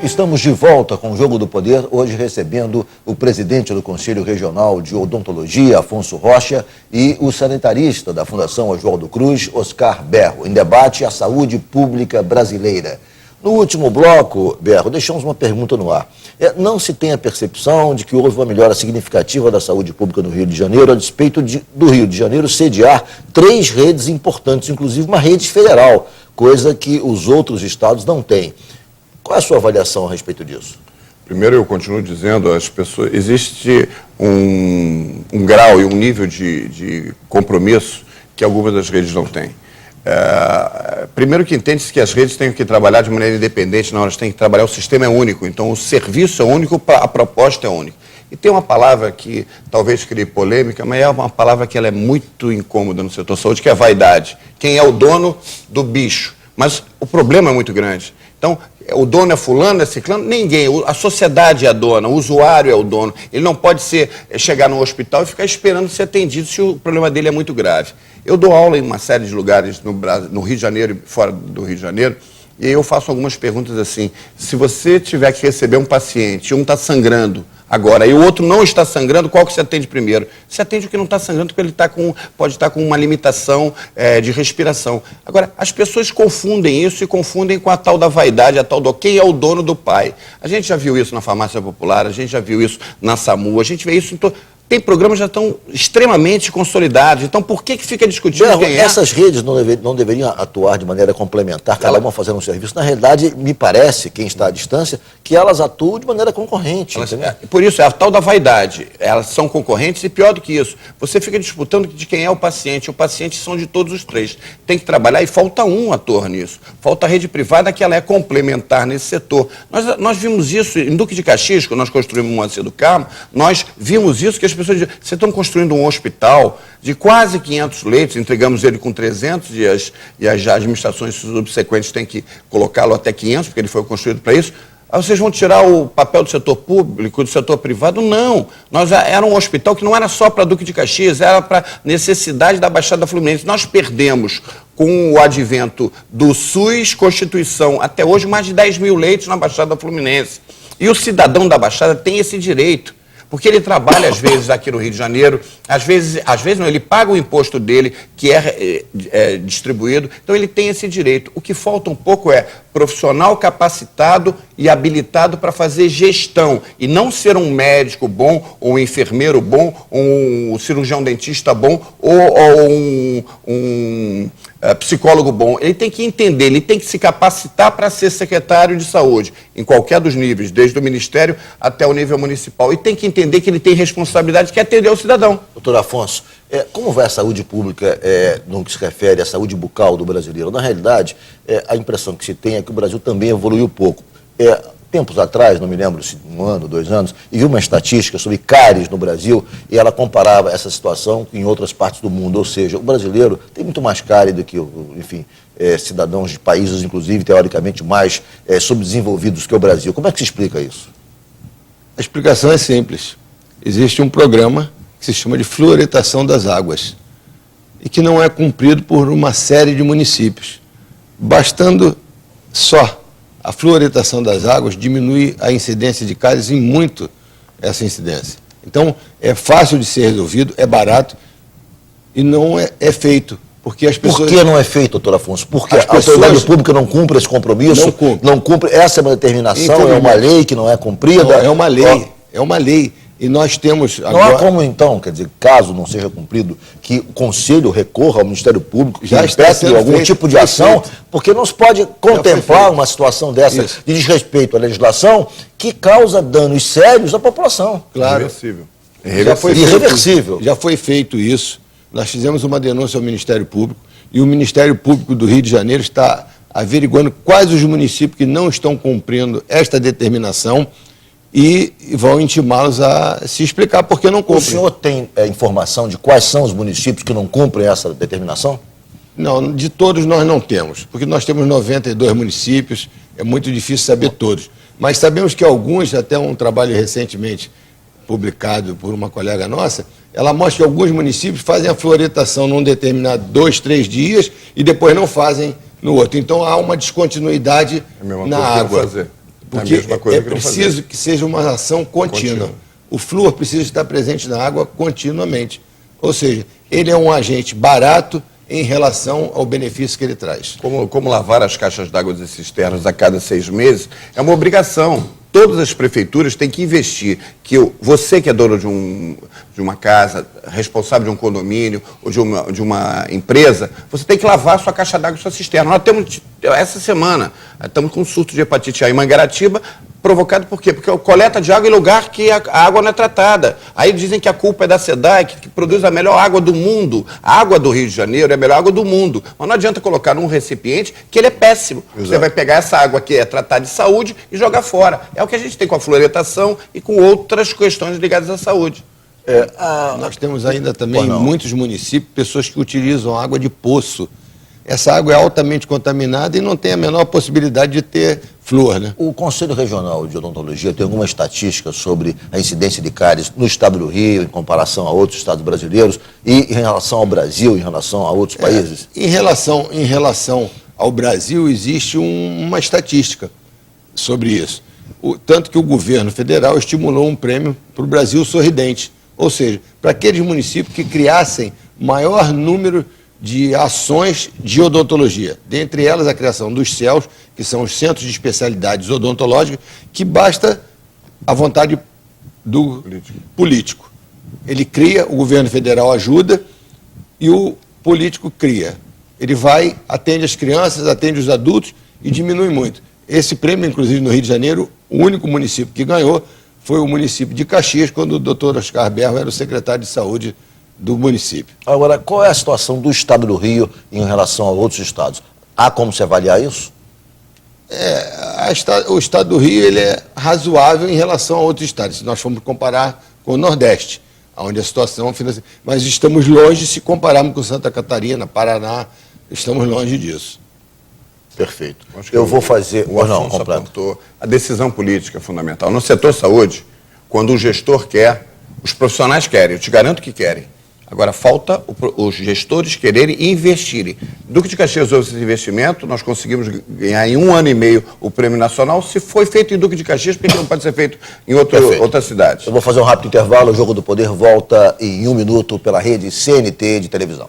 Estamos de volta com o Jogo do Poder, hoje recebendo o presidente do Conselho Regional de Odontologia, Afonso Rocha, e o sanitarista da Fundação Oswaldo Cruz, Oscar Berro, em debate a saúde pública brasileira. No último bloco, Berro, deixamos uma pergunta no ar. Não se tem a percepção de que houve uma melhora significativa da saúde pública no Rio de Janeiro, a despeito do Rio de Janeiro sediar 3 redes importantes, inclusive uma rede federal, coisa que os outros estados não têm. Qual é a sua avaliação a respeito disso? Primeiro, eu continuo dizendo, as pessoas, existe um grau e um nível de compromisso que algumas das redes não têm. Primeiro que entende-se que as redes têm que trabalhar de maneira independente, não, elas têm que trabalhar, o sistema é único, então o serviço é único, a proposta é única. E tem uma palavra que talvez crie polêmica, mas é uma palavra que ela é muito incômoda no setor saúde, que é a vaidade. Quem é o dono do bicho? Mas o problema é muito grande. Então, o dono é fulano, é ciclano? Ninguém. A sociedade é a dona, o usuário é o dono. Ele não pode chegar no hospital e ficar esperando ser atendido se o problema dele é muito grave. Eu dou aula em uma série de lugares no Rio de Janeiro e fora do Rio de Janeiro, e eu faço algumas perguntas assim: se você tiver que receber um paciente, um está sangrando agora e o outro não está sangrando, qual que você atende primeiro? Você atende o que não está sangrando, porque ele pode estar com uma limitação de respiração. Agora, as pessoas confundem isso e confundem com a tal da vaidade, a tal do quem é o dono do pai. A gente já viu isso na farmácia popular, a gente já viu isso na SAMU, a gente vê isso em Tem programas que já estão extremamente consolidados. Então, por que fica discutindo Berro, quem é? Essas redes não deveriam atuar de maneira complementar, cada uma fazendo um serviço. Na realidade, me parece, quem está à distância, que elas atuam de maneira concorrente. Por isso, é a tal da vaidade. Elas são concorrentes e, pior do que isso, você fica disputando de quem é o paciente. O paciente são de todos os 3. Tem que trabalhar e falta um ator nisso. Falta a rede privada, que ela é complementar nesse setor. Nós vimos isso em Duque de Caxias, quando nós construímos o Moacir do Carmo, nós vimos isso, que as pessoas dizem: vocês estão construindo um hospital de quase 500 leitos, entregamos ele com 300 e as administrações subsequentes têm que colocá-lo até 500, porque ele foi construído para isso. Aí vocês vão tirar o papel do setor público, do setor privado? Não. Era um hospital que não era só para Duque de Caxias, era para necessidade da Baixada Fluminense. Nós perdemos, com o advento do SUS, Constituição, até hoje, mais de 10 mil leitos na Baixada Fluminense. E o cidadão da Baixada tem esse direito, porque ele trabalha, às vezes, aqui no Rio de Janeiro, às vezes não, ele paga o imposto dele, que é distribuído, então ele tem esse direito. O que falta um pouco é profissional capacitado e habilitado para fazer gestão, e não ser um médico bom, ou um enfermeiro bom, ou um cirurgião dentista bom, ou um psicólogo bom. Ele tem que entender, ele tem que se capacitar para ser secretário de saúde, em qualquer dos níveis, desde o Ministério até o nível municipal, e tem que entender que ele tem responsabilidade, que é atender o cidadão. Doutor Afonso, como vai a saúde pública no que se refere à saúde bucal do brasileiro? Na realidade, a impressão que se tem é que o Brasil também evoluiu pouco. Tempos atrás, não me lembro se 1 ano, 2 anos, e vi uma estatística sobre cáries no Brasil, e ela comparava essa situação em outras partes do mundo. Ou seja, o brasileiro tem muito mais cárie do que, enfim, cidadãos de países, inclusive, teoricamente, mais subdesenvolvidos que o Brasil. Como é que se explica isso? A explicação é simples. Existe um programa que se chama de fluoretação das águas e que não é cumprido por uma série de municípios. Bastando só a fluoretação das águas diminui a incidência de cáries em muito essa incidência. Então, é fácil de ser resolvido, é barato e não é feito. Porque as pessoas... Por que não é feito, doutor Afonso? Porque a autoridade pública não cumpre esse compromisso? Não cumpre. Essa é uma determinação, é uma lei que não é cumprida? Não, é uma lei, é uma lei. E nós temos agora... Não há como, então, quer dizer, caso não seja cumprido, que o Conselho recorra ao Ministério Público, que peça algum tipo de ação, porque não se pode contemplar uma situação dessa de desrespeito à legislação que causa danos sérios à população. Claro. Irreversível. Já foi feito isso. Nós fizemos uma denúncia ao Ministério Público e o Ministério Público do Rio de Janeiro está averiguando quais os municípios que não estão cumprindo esta determinação e vão intimá-los a se explicar por que não cumprem. O senhor tem informação de quais são os municípios que não cumprem essa determinação? Não, de todos nós não temos, porque nós temos 92 municípios, é muito difícil saber todos. Mas sabemos que alguns, até um trabalho recentemente publicado por uma colega nossa, ela mostra que alguns municípios fazem a fluoretação num determinado 2, 3 dias e depois não fazem no outro. Então há uma descontinuidade na água. Porque mesma coisa é que eu preciso fazer. que seja uma ação contínua. O flúor precisa estar presente na água continuamente. Ou seja, ele é um agente barato em relação ao benefício que ele traz. Como lavar as caixas d'água e cisternas a cada 6 meses é uma obrigação. Todas as prefeituras têm que investir. Você que é dono de uma casa, responsável de um condomínio ou de uma empresa, você tem que lavar a sua caixa d'água e sua cisterna. Nós temos, essa semana, estamos com um surto de hepatite A em Mangaratiba, provocado por quê? Porque coleta de água em lugar que a água não é tratada. Aí dizem que a culpa é da SEDAI, que produz a melhor água do mundo. A água do Rio de Janeiro é a melhor água do mundo. Mas não adianta colocar num recipiente que ele é péssimo. Exato. Você vai pegar essa água que é tratada de saúde e jogar fora. É o que a gente tem com a fluoretação e com outras questões ligadas à saúde. Nós temos ainda também em muitos municípios pessoas que utilizam água de poço. Essa água é altamente contaminada e não tem a menor possibilidade de ter flúor, né? O Conselho Regional de Odontologia tem alguma estatística sobre a incidência de cáries no estado do Rio, em comparação a outros estados brasileiros, e em relação ao Brasil, em relação a outros países? Em relação ao Brasil, existe uma estatística sobre isso. Tanto que o governo federal estimulou um prêmio para o Brasil Sorridente, ou seja, para aqueles municípios que criassem maior número de ações de odontologia, dentre elas a criação dos CELS, que são os Centros de Especialidades Odontológicas, que basta a vontade do político. Ele cria, o governo federal ajuda e o político cria. Ele vai, atende as crianças, atende os adultos e diminui muito. Esse prêmio, inclusive no Rio de Janeiro, o único município que ganhou foi o município de Caxias, quando o doutor Oscar Berro era o secretário de saúde do município. Agora, qual é a situação do estado do Rio em relação a outros estados? Há como se avaliar isso? O estado do Rio ele é razoável em relação a outros estados, se nós formos comparar com o Nordeste, onde a situação financeira... Mas estamos longe, se compararmos com Santa Catarina, Paraná, estamos longe disso. Perfeito. Eu vou fazer... O Afonso apontou, a decisão política é fundamental. No setor saúde, quando o gestor quer, os profissionais querem, eu te garanto que querem. Agora, falta os gestores quererem e investirem. Duque de Caxias houve esse investimento, nós conseguimos ganhar em 1 ano e meio o Prêmio Nacional. Se foi feito em Duque de Caxias, por que não pode ser feito em outra cidade? Eu vou fazer um rápido intervalo, o Jogo do Poder volta em 1 minuto pela rede CNT de televisão.